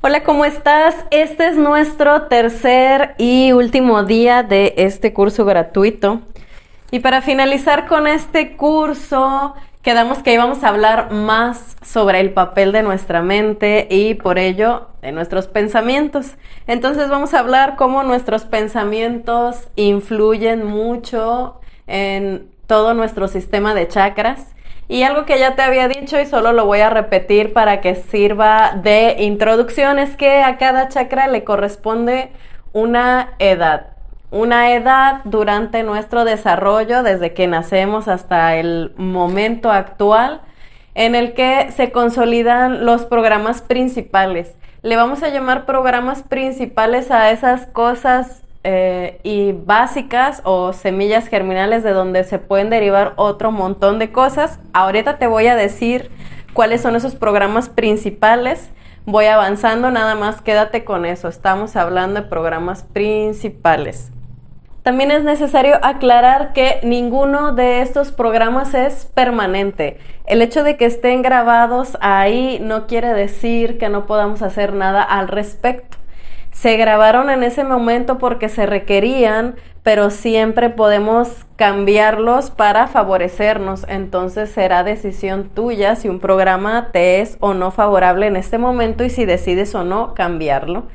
Hola, ¿cómo estás? Este es nuestro tercer y último día de este curso gratuito. Y para finalizar con este curso, quedamos que íbamos a hablar más sobre el papel de nuestra mente y por ello de nuestros pensamientos. Entonces vamos a hablar cómo nuestros pensamientos influyen mucho en todo nuestro sistema de chakras. Y algo que ya te había dicho y solo lo voy a repetir para que sirva de introducción es que a cada chakra le corresponde una edad. Una edad durante nuestro desarrollo, desde que nacemos hasta el momento actual, en el que se consolidan los programas principales. Le vamos a llamar programas principales a esas cosas y básicas o semillas germinales de donde se pueden derivar otro montón de cosas. Ahorita te voy a decir cuáles son esos programas principales. Voy avanzando, nada más quédate con eso. Estamos hablando de programas principales. También es necesario aclarar que ninguno de estos programas es permanente. El hecho de que estén grabados ahí no quiere decir que no podamos hacer nada al respecto. Se grabaron en ese momento porque se requerían, pero siempre podemos cambiarlos para favorecernos. Entonces será decisión tuya si un programa te es o no favorable en este momento y si decides o no cambiarlo.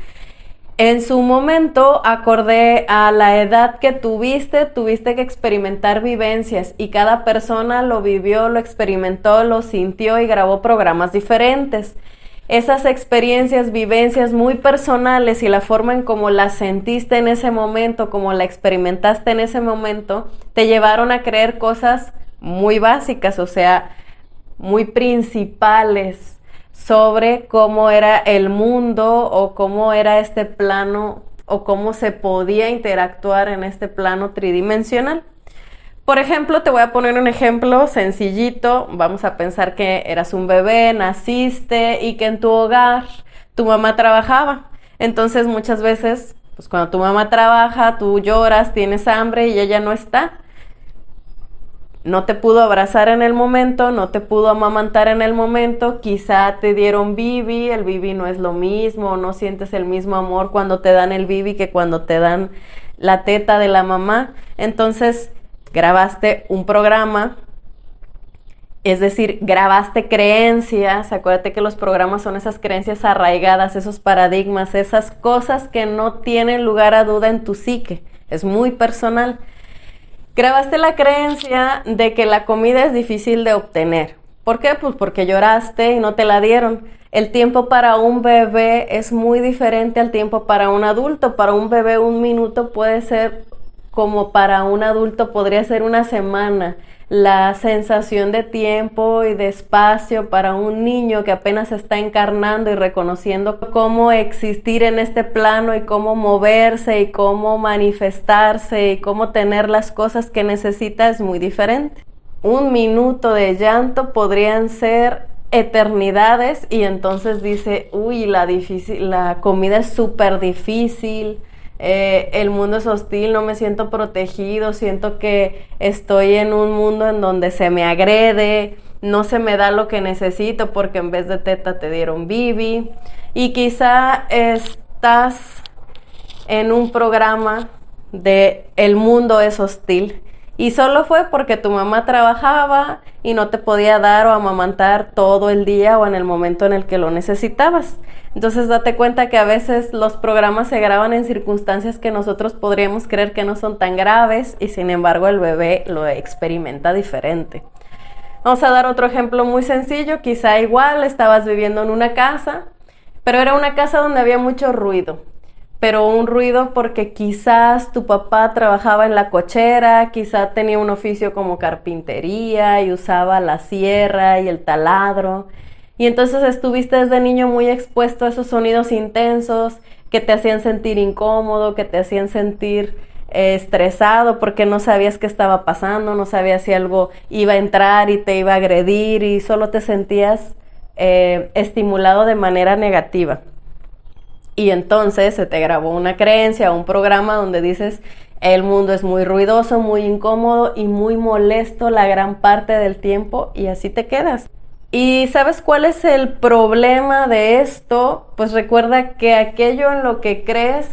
En su momento, acorde a la edad que tuviste que experimentar vivencias y cada persona lo vivió, lo experimentó, lo sintió y grabó programas diferentes. Esas experiencias, vivencias muy personales y la forma en cómo las sentiste en ese momento, como la experimentaste en ese momento, te llevaron a creer cosas muy básicas, o sea, muy principales sobre cómo era el mundo o cómo era este plano o cómo se podía interactuar en este plano tridimensional. Por ejemplo, te voy a poner un ejemplo sencillito. Vamos a pensar que eras un bebé, naciste y que en tu hogar tu mamá trabajaba. Entonces muchas veces, pues cuando tu mamá trabaja, tú lloras, tienes hambre y ella no está. No te pudo abrazar en el momento, no te pudo amamantar en el momento, quizá te dieron bibi, el bibi no es lo mismo, no sientes el mismo amor cuando te dan el bibi que cuando te dan la teta de la mamá. Entonces grabaste un programa, es decir, grabaste creencias. Acuérdate que los programas son esas creencias arraigadas, esos paradigmas, esas cosas que no tienen lugar a duda en tu psique, es muy personal. Grabaste la creencia de que la comida es difícil de obtener. ¿Por qué? Pues porque lloraste y no te la dieron. El tiempo para un bebé es muy diferente al tiempo para un adulto. Para un bebé 1 minuto puede ser como para un adulto podría ser una semana. La sensación de tiempo y de espacio para un niño que apenas está encarnando y reconociendo cómo existir en este plano y cómo moverse y cómo manifestarse y cómo tener las cosas que necesita es muy diferente. 1 minuto de llanto podrían ser eternidades y entonces dice, uy, la comida es súper difícil. El mundo es hostil, no me siento protegido, siento que estoy en un mundo en donde se me agrede, no se me da lo que necesito porque en vez de teta te dieron bibi. Y quizá estás en un programa de el mundo es hostil y solo fue porque tu mamá trabajaba y no te podía dar o amamantar todo el día o en el momento en el que lo necesitabas. Entonces date cuenta que a veces los programas se graban en circunstancias que nosotros podríamos creer que no son tan graves y sin embargo el bebé lo experimenta diferente. Vamos a dar otro ejemplo muy sencillo. Quizá igual estabas viviendo en una casa, pero era una casa donde había mucho ruido. Pero un ruido porque quizás tu papá trabajaba en la cochera, quizá tenía un oficio como carpintería y usaba la sierra y el taladro. Y entonces estuviste desde niño muy expuesto a esos sonidos intensos que te hacían sentir incómodo, que te hacían sentir estresado porque no sabías qué estaba pasando, no sabías si algo iba a entrar y te iba a agredir y solo te sentías estimulado de manera negativa. Y entonces se te grabó una creencia, un programa donde dices, el mundo es muy ruidoso, muy incómodo y muy molesto la gran parte del tiempo y así te quedas. ¿Y sabes cuál es el problema de esto? Pues recuerda que aquello en lo que crees,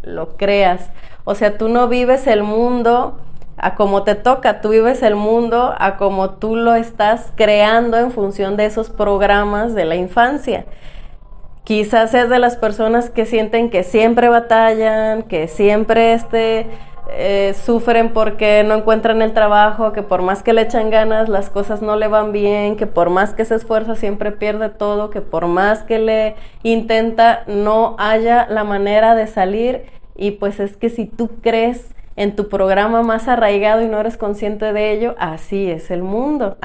lo creas. O sea, tú no vives el mundo a como te toca, tú vives el mundo a como tú lo estás creando en función de esos programas de la infancia. Quizás seas de las personas que sienten que siempre batallan, que siempre sufren porque no encuentran el trabajo, que por más que le echan ganas las cosas no le van bien, que por más que se esfuerza siempre pierde todo, que por más que le intenta no haya la manera de salir. Y pues es que si tú crees en tu programa más arraigado y no eres consciente de ello, así es el mundo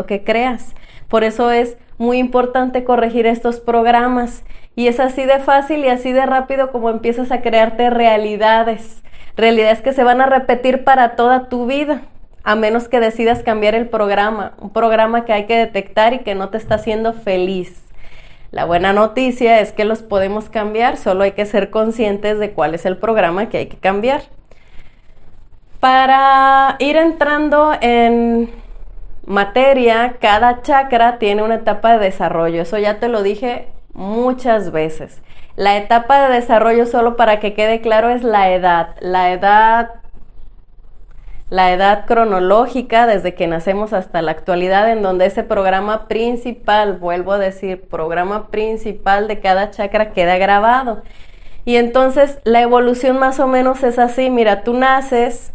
que creas. Por eso es muy importante corregir estos programas, y es así de fácil y así de rápido como empiezas a crearte realidades que se van a repetir para toda tu vida, a menos que decidas cambiar el programa, un programa que hay que detectar y que no te está haciendo feliz. La buena noticia es que los podemos cambiar, solo hay que ser conscientes de cuál es el programa que hay que cambiar. Para ir entrando en materia, cada chakra tiene una etapa de desarrollo, eso ya te lo dije muchas veces. La etapa de desarrollo, solo para que quede claro, es la edad cronológica desde que nacemos hasta la actualidad, en donde ese programa principal, vuelvo a decir, programa principal de cada chakra queda grabado. Y entonces la evolución más o menos es así. Mira, tú naces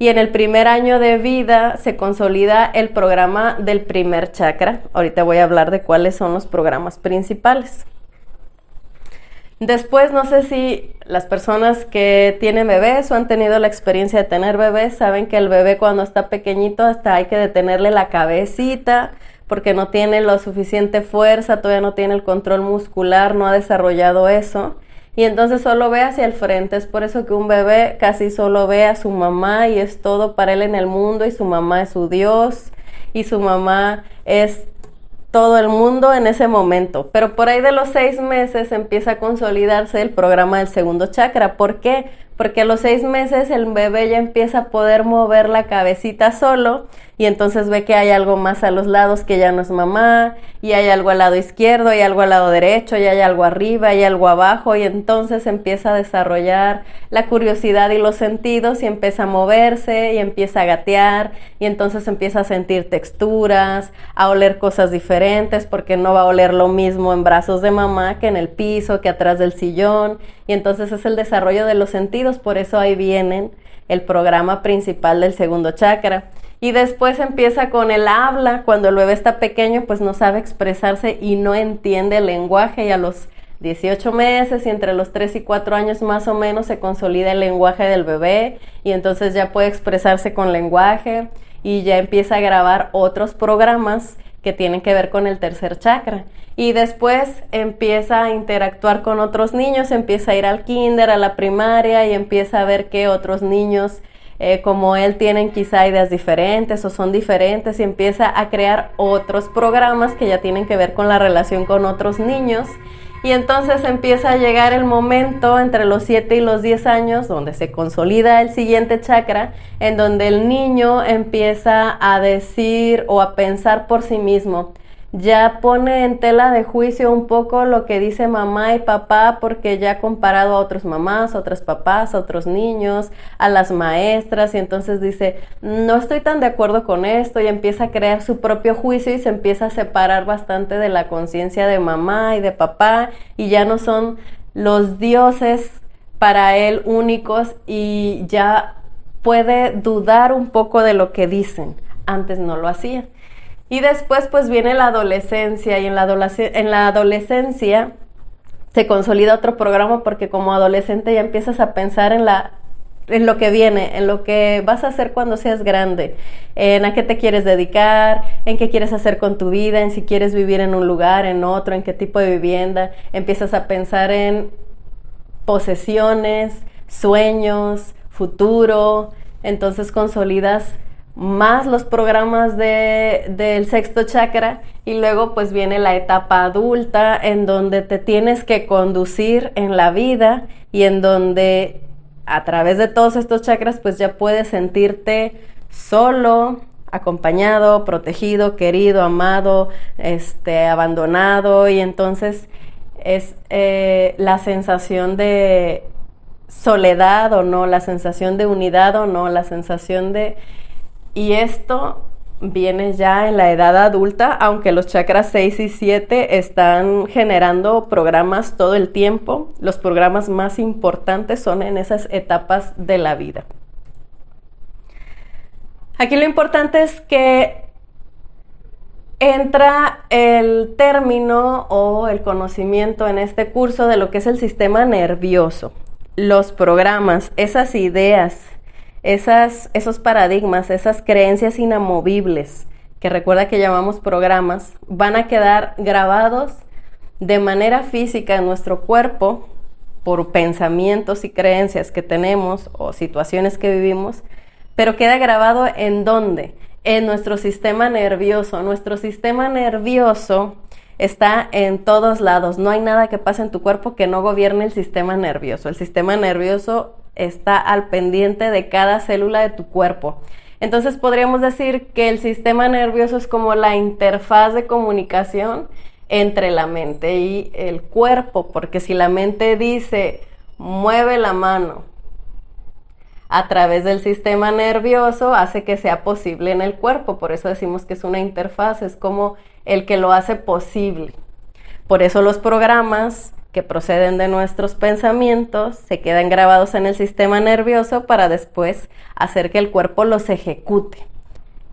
y en el primer año de vida se consolida el programa del primer chakra. Ahorita voy a hablar de cuáles son los programas principales. Después, no sé si las personas que tienen bebés o han tenido la experiencia de tener bebés saben que el bebé cuando está pequeñito hasta hay que detenerle la cabecita porque no tiene la suficiente fuerza, todavía no tiene el control muscular, no ha desarrollado eso. Y entonces solo ve hacia el frente. Es por eso que un bebé casi solo ve a su mamá y es todo para él en el mundo, y su mamá es su Dios y su mamá es todo el mundo en ese momento. Pero por ahí de los 6 meses empieza a consolidarse el programa del segundo chakra. ¿Por qué? Porque a los 6 meses el bebé ya empieza a poder mover la cabecita solo, y entonces ve que hay algo más a los lados, que ya no es mamá, y hay algo al lado izquierdo, y algo al lado derecho, y hay algo arriba, y algo abajo, y entonces empieza a desarrollar la curiosidad y los sentidos, y empieza a moverse, y empieza a gatear, y entonces empieza a sentir texturas, a oler cosas diferentes, porque no va a oler lo mismo en brazos de mamá que en el piso, que atrás del sillón, y entonces es el desarrollo de los sentidos. Por eso ahí vienen el programa principal del segundo chakra. Y después empieza con el habla. Cuando el bebé está pequeño, pues no sabe expresarse y no entiende el lenguaje, y a los 18 meses y entre los 3 y 4 años más o menos se consolida el lenguaje del bebé, y entonces ya puede expresarse con lenguaje y ya empieza a grabar otros programas que tienen que ver con el tercer chakra. Y después empieza a interactuar con otros niños, empieza a ir al kinder, a la primaria, y empieza a ver que otros niños como él tienen quizá ideas diferentes o son diferentes, y empieza a crear otros programas que ya tienen que ver con la relación con otros niños. Y entonces empieza a llegar el momento entre los 7 y los 10 años donde se consolida el siguiente chakra, en donde el niño empieza a decir o a pensar por sí mismo. Ya pone en tela de juicio un poco lo que dice mamá y papá, porque ya ha comparado a otras mamás, a otros papás, a otros niños, a las maestras, y entonces dice, no estoy tan de acuerdo con esto, y empieza a crear su propio juicio y se empieza a separar bastante de la conciencia de mamá y de papá, y ya no son los dioses para él únicos, y ya puede dudar un poco de lo que dicen. Antes no lo hacía. Y después pues viene la adolescencia, y en la adolescencia se consolida otro programa, porque como adolescente ya empiezas a pensar en lo que viene, en lo que vas a hacer cuando seas grande, en a qué te quieres dedicar, en qué quieres hacer con tu vida, en si quieres vivir en un lugar, en otro, en qué tipo de vivienda. Empiezas a pensar en posesiones, sueños, futuro. Entonces consolidas más los programas del sexto chakra, y luego pues viene la etapa adulta, en donde te tienes que conducir en la vida, y en donde a través de todos estos chakras pues ya puedes sentirte solo, acompañado, protegido, querido, amado, abandonado, y entonces es la sensación de soledad o no, la sensación de unidad o no, la sensación de... Y esto viene ya en la edad adulta, aunque los chakras 6 y 7 están generando programas todo el tiempo. Los programas más importantes son en esas etapas de la vida. Aquí lo importante es que entra el término o el conocimiento en este curso de lo que es el sistema nervioso. Los programas, esas ideas, esos paradigmas, esas creencias inamovibles, que recuerda que llamamos programas, van a quedar grabados de manera física en nuestro cuerpo por pensamientos y creencias que tenemos o situaciones que vivimos, pero queda grabado ¿en dónde? En nuestro sistema nervioso. Nuestro sistema nervioso está en todos lados. No hay nada que pase en tu cuerpo que no gobierne el sistema nervioso. El sistema nervioso está al pendiente de cada célula de tu cuerpo. Entonces podríamos decir que el sistema nervioso es como la interfaz de comunicación entre la mente y el cuerpo, porque si la mente dice mueve la mano a través del sistema nervioso, hace que sea posible en el cuerpo. Por eso decimos que es una interfaz, es como el que lo hace posible. Por eso los programas que proceden de nuestros pensamientos se quedan grabados en el sistema nervioso para después hacer que el cuerpo los ejecute.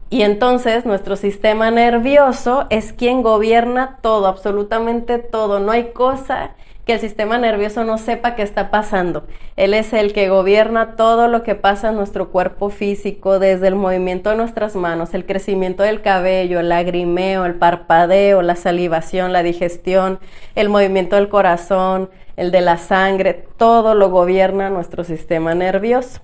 Y entonces nuestro sistema nervioso es quien gobierna todo, absolutamente todo. No hay cosa que el sistema nervioso no sepa qué está pasando. Él es el que gobierna todo lo que pasa en nuestro cuerpo físico, desde el movimiento de nuestras manos, el crecimiento del cabello, el lagrimeo, el parpadeo, la salivación, la digestión, el movimiento del corazón, el de la sangre, todo lo gobierna nuestro sistema nervioso.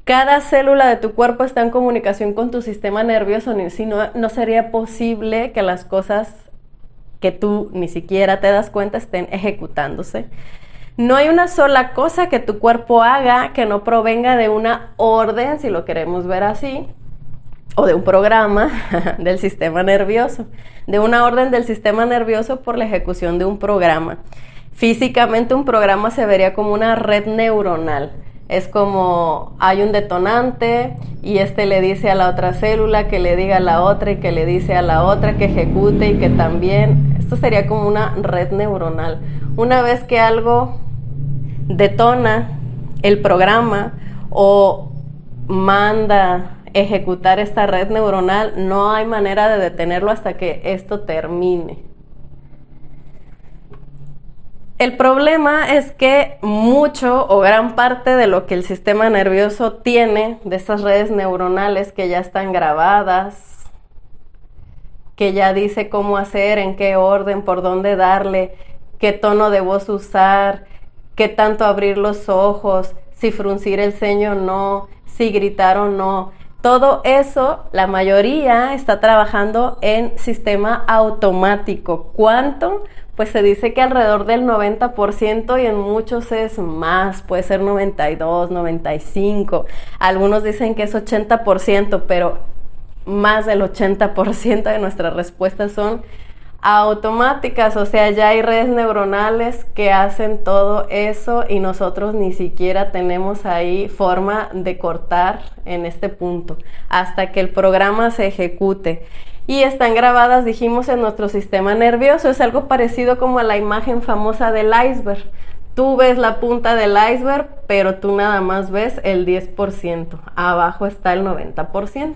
Cada célula de tu cuerpo está en comunicación con tu sistema nervioso, si no, no sería posible que las cosas que tú ni siquiera te das cuenta estén ejecutándose. No hay una sola cosa que tu cuerpo haga que no provenga de una orden, si lo queremos ver así, o de un programa del sistema nervioso, de una orden del sistema nervioso por la ejecución de un programa. Físicamente un programa se vería como una red neuronal. Es como hay un detonante y le dice a la otra célula que le diga a la otra y que le dice a la otra que ejecute y que también. Esto sería como una red neuronal. Una vez que algo detona el programa o manda ejecutar esta red neuronal, no hay manera de detenerlo hasta que esto termine. El problema es que mucho o gran parte de lo que el sistema nervioso tiene, de estas redes neuronales que ya están grabadas, que ya dice cómo hacer, en qué orden, por dónde darle, qué tono de voz usar, qué tanto abrir los ojos, si fruncir el ceño o no, si gritar o no. Todo eso, la mayoría está trabajando en sistema automático. ¿Cuánto? Pues se dice que alrededor del 90% y en muchos es más, puede ser 92, 95. Algunos dicen que es 80%, pero más del 80% de nuestras respuestas son automáticas, o sea, ya hay redes neuronales que hacen todo eso y nosotros ni siquiera tenemos ahí forma de cortar en este punto hasta que el programa se ejecute. Y están grabadas, dijimos, en nuestro sistema nervioso. Es algo parecido como a la imagen famosa del iceberg. Tú ves la punta del iceberg, pero tú nada más ves el 10%. Abajo está el 90%.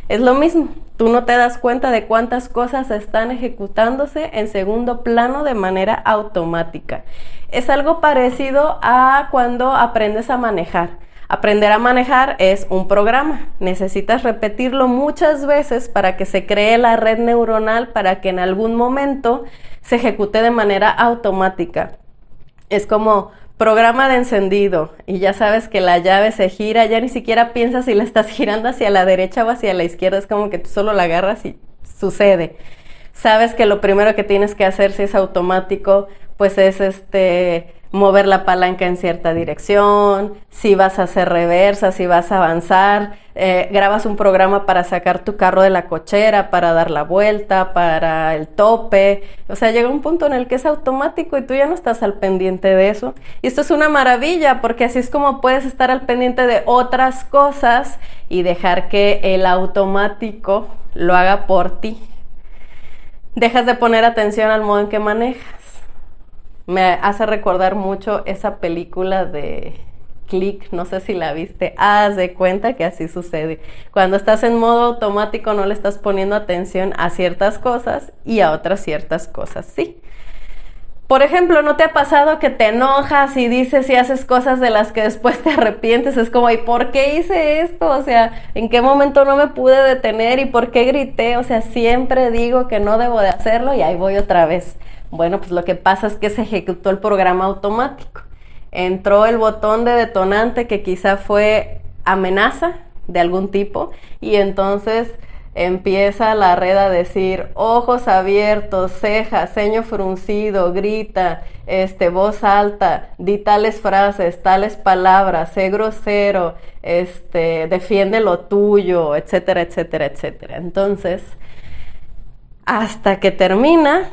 Es lo mismo. Tú no te das cuenta de cuántas cosas están ejecutándose en segundo plano de manera automática. Es algo parecido a cuando aprendes a manejar. Aprender a manejar es un programa. Necesitas repetirlo muchas veces para que se cree la red neuronal para que en algún momento se ejecute de manera automática. Es como programa de encendido y ya sabes que la llave se gira, ya ni siquiera piensas si la estás girando hacia la derecha o hacia la izquierda, es como que tú solo la agarras y sucede. Sabes que lo primero que tienes que hacer si es automático, pues es mover la palanca en cierta dirección, si vas a hacer reversa, si vas a avanzar, grabas un programa para sacar tu carro de la cochera, para dar la vuelta, para el tope. O sea, llega un punto en el que es automático y tú ya no estás al pendiente de eso. Y esto es una maravilla porque así es como puedes estar al pendiente de otras cosas y dejar que el automático lo haga por ti. Dejas de poner atención al modo en que manejas. Me hace recordar mucho esa película de Click, no sé si la viste. Haz de cuenta que así sucede. Cuando estás en modo automático no le estás poniendo atención a ciertas cosas y a otras ciertas cosas sí. Por ejemplo, ¿no te ha pasado que te enojas y dices y haces cosas de las que después te arrepientes? Es como, ¿y por qué hice esto? O sea, ¿en qué momento no me pude detener? ¿Y por qué grité? O sea, siempre digo que no debo de hacerlo y ahí voy otra vez. Bueno, pues lo que pasa es que se ejecutó el programa automático. Entró el botón de detonante que quizá fue amenaza de algún tipo y entonces empieza la red a decir ojos abiertos, cejas, ceño fruncido, grita, voz alta, di tales frases, tales palabras, sé grosero, defiende lo tuyo, etcétera, etcétera, etcétera. Entonces, hasta que termina,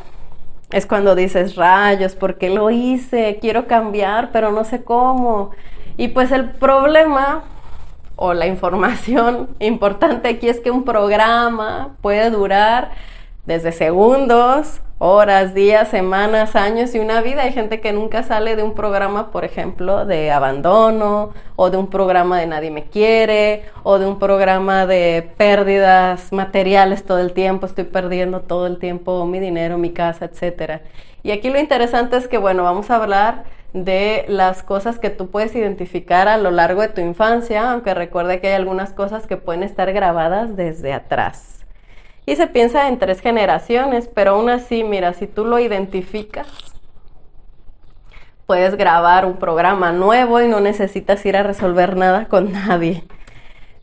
es cuando dices, rayos, ¿por qué lo hice? Quiero cambiar, pero no sé cómo. Y pues el problema o la información importante aquí es que un programa puede durar desde segundos, horas, días, semanas, años y una vida. Hay gente que nunca sale de un programa, por ejemplo, de abandono, o de un programa de nadie me quiere, o de un programa de pérdidas materiales todo el tiempo, estoy perdiendo todo el tiempo mi dinero, mi casa, etcétera. Y aquí lo interesante es que, bueno, vamos a hablar de las cosas que tú puedes identificar a lo largo de tu infancia, aunque recuerde que hay algunas cosas que pueden estar grabadas desde atrás. Y se piensa en 3 generaciones, pero aún así, mira, si tú lo identificas, puedes grabar un programa nuevo y no necesitas ir a resolver nada con nadie.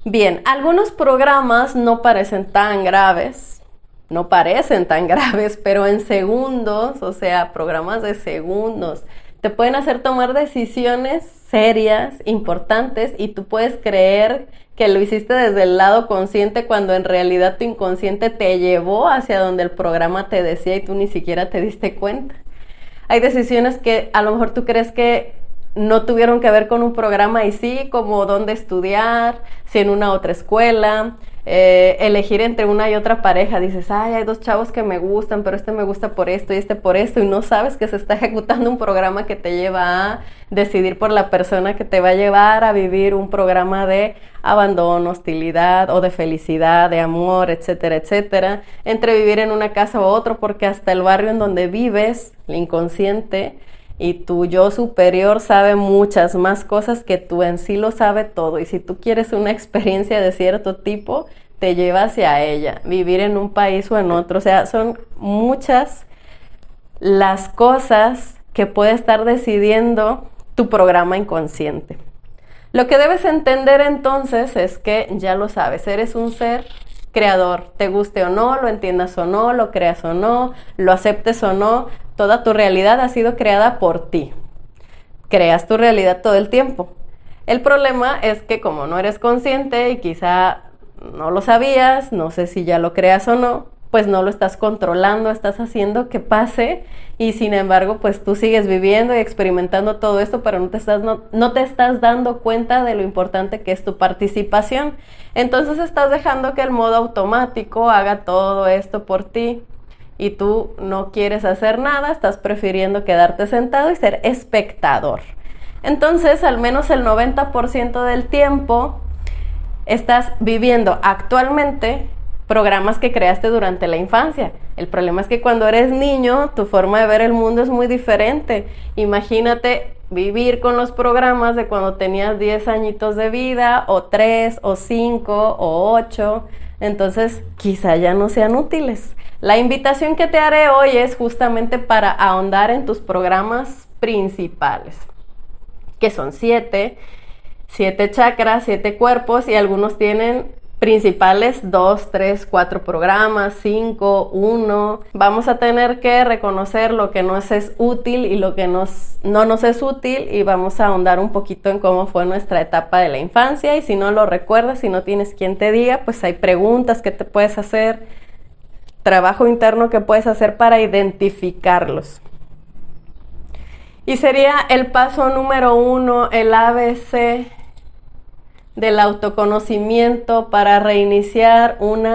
Bien, algunos programas no parecen tan graves, pero en segundos, o sea, programas de segundos, te pueden hacer tomar decisiones serias, importantes, y tú puedes creer que lo hiciste desde el lado consciente cuando en realidad tu inconsciente te llevó hacia donde el programa te decía y tú ni siquiera te diste cuenta. Hay decisiones que a lo mejor tú crees que no tuvieron que ver con un programa y sí, como dónde estudiar, si en una otra escuela, elegir entre una y otra pareja. Dices, ay, hay 2 chavos que me gustan, pero me gusta por esto y por esto, y no sabes que se está ejecutando un programa que te lleva a decidir por la persona que te va a llevar a vivir un programa de abandono, hostilidad o de felicidad, de amor, etcétera, etcétera, entre vivir en una casa u otro, porque hasta el barrio en donde vives, el inconsciente y tu yo superior sabe muchas más cosas que tú, en sí lo sabe todo, y si tú quieres una experiencia de cierto tipo, te lleva hacia ella, vivir en un país o en otro. O sea, son muchas las cosas que puede estar decidiendo tu programa inconsciente. Lo que debes entender entonces es que ya lo sabes, eres un ser creador, te guste o no, lo entiendas o no, lo creas o no, lo aceptes o no, toda tu realidad ha sido creada por ti. Creas tu realidad todo el tiempo. El problema es que como no eres consciente y quizá no lo sabías, no sé si ya lo creas o no, pues no lo estás controlando, estás haciendo que pase y sin embargo pues tú sigues viviendo y experimentando todo esto, pero no te estás dando cuenta de lo importante que es tu participación. Entonces estás dejando que el modo automático haga todo esto por ti y tú no quieres hacer nada, estás prefiriendo quedarte sentado y ser espectador. Entonces al menos el 90% del tiempo estás viviendo actualmente programas que creaste durante la infancia. El problema es que cuando eres niño, tu forma de ver el mundo es muy diferente. Imagínate vivir con los programas de cuando tenías 10 añitos de vida, o 3, o 5, o 8. Entonces, quizá ya no sean útiles. La invitación que te haré hoy es justamente para ahondar en tus programas principales, que son 7 chakras, 7 cuerpos, y algunos tienen principales, 2, 3, 4 programas, 5, 1. Vamos a tener que reconocer lo que nos es útil y lo que no nos es útil, y vamos a ahondar un poquito en cómo fue nuestra etapa de la infancia. Y si no lo recuerdas, si no tienes quien te diga, pues hay preguntas que te puedes hacer, trabajo interno que puedes hacer para identificarlos. Y sería el paso número 1, el ABC del autoconocimiento para reiniciar un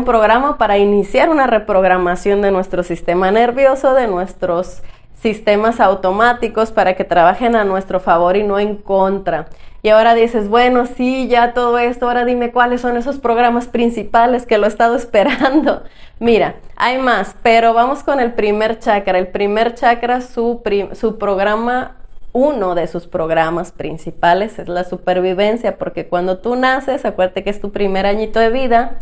programa, para iniciar una reprogramación de nuestro sistema nervioso, de nuestros sistemas automáticos, para que trabajen a nuestro favor y no en contra. Y ahora dices, bueno, sí, ya todo esto, ahora dime cuáles son esos programas principales que lo he estado esperando. Mira, hay más, pero vamos con el primer chakra. El primer chakra, su programa, uno de sus programas principales es la supervivencia, porque cuando tú naces, acuérdate que es tu primer añito de vida,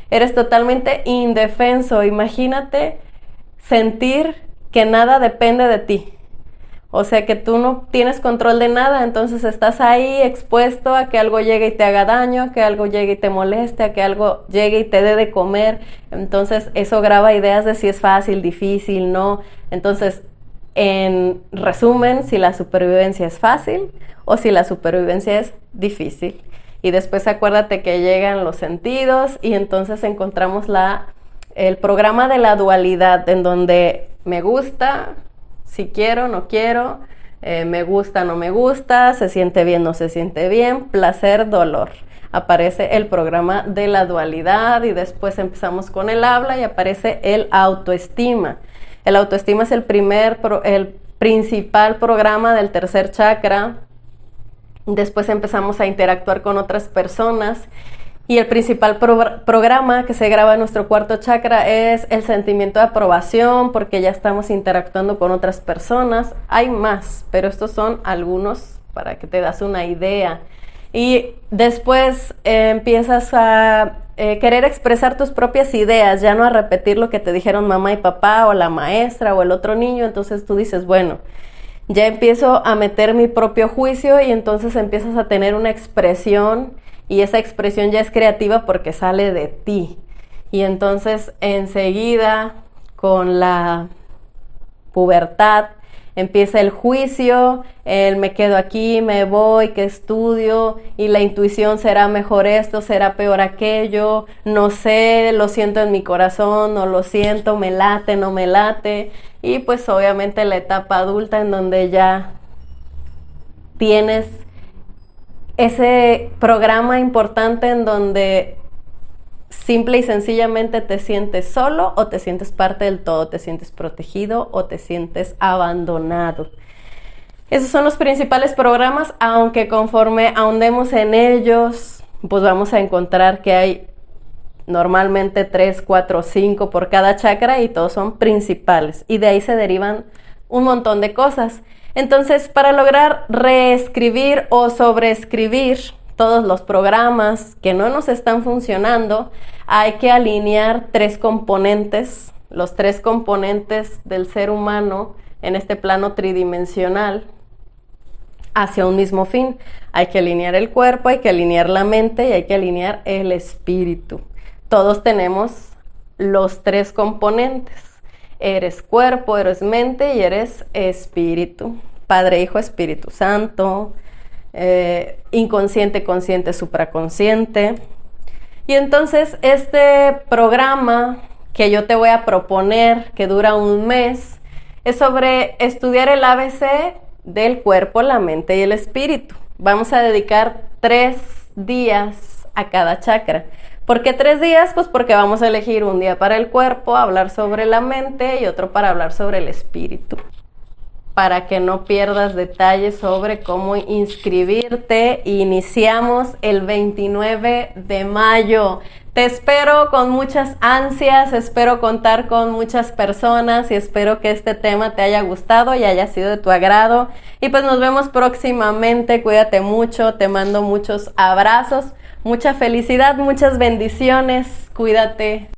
eres totalmente indefenso. Imagínate sentir que nada depende de ti, o sea que tú no tienes control de nada, entonces estás ahí expuesto a que algo llegue y te haga daño, a que algo llegue y te moleste, a que algo llegue y te dé de comer. Entonces eso graba ideas de si es fácil, difícil, no. Entonces, en resumen, si la supervivencia es fácil o si la supervivencia es difícil. Y después acuérdate que llegan los sentidos y entonces encontramos el programa de la dualidad, en donde me gusta, si quiero, no quiero, me gusta, no me gusta, se siente bien, no se siente bien, placer, dolor. Aparece el programa de la dualidad y después empezamos con el habla y aparece el autoestima. El autoestima es el principal programa del tercer chakra. Después empezamos a interactuar con otras personas. Y el principal programa que se graba en nuestro cuarto chakra es el sentimiento de aprobación, porque ya estamos interactuando con otras personas. Hay más, pero estos son algunos para que te das una idea. Y después empiezas a querer expresar tus propias ideas, ya no a repetir lo que te dijeron mamá y papá o la maestra o el otro niño. Entonces tú dices, bueno, ya empiezo a meter mi propio juicio y entonces empiezas a tener una expresión. Y esa expresión ya es creativa porque sale de ti. Y entonces enseguida, con la pubertad, empieza el juicio, el me quedo aquí, me voy, ¿qué estudio? Y la intuición, será mejor esto, será peor aquello, no sé, lo siento en mi corazón, no lo siento, me late, no me late. Y pues obviamente la etapa adulta, en donde ya tienes ese programa importante en donde simple y sencillamente te sientes solo o te sientes parte del todo, te sientes protegido o te sientes abandonado. Esos son los principales programas, aunque conforme ahondemos en ellos, pues vamos a encontrar que hay normalmente 3, 4, 5 por cada chakra y todos son principales. Y de ahí se derivan un montón de cosas. Entonces, para lograr reescribir o sobreescribir todos los programas que no nos están funcionando, hay que alinear 3 componentes, los 3 componentes del ser humano en este plano tridimensional hacia un mismo fin. Hay que alinear el cuerpo, hay que alinear la mente y hay que alinear el espíritu. Todos tenemos los 3 componentes. Eres cuerpo, eres mente y eres espíritu. Padre, Hijo, Espíritu Santo. Inconsciente, consciente, supraconsciente. Y entonces este programa que yo te voy a proponer, que dura un mes, es sobre estudiar el ABC del cuerpo, la mente y el espíritu. Vamos a dedicar 3 días a cada chakra. ¿Por qué 3 días? Pues porque vamos a elegir un día para el cuerpo, hablar sobre la mente, y otro para hablar sobre el espíritu, para que no pierdas detalles sobre cómo inscribirte. Iniciamos el 29 de mayo. Te espero con muchas ansias, espero contar con muchas personas y espero que este tema te haya gustado y haya sido de tu agrado. Y pues nos vemos próximamente. Cuídate mucho, te mando muchos abrazos, mucha felicidad, muchas bendiciones. Cuídate.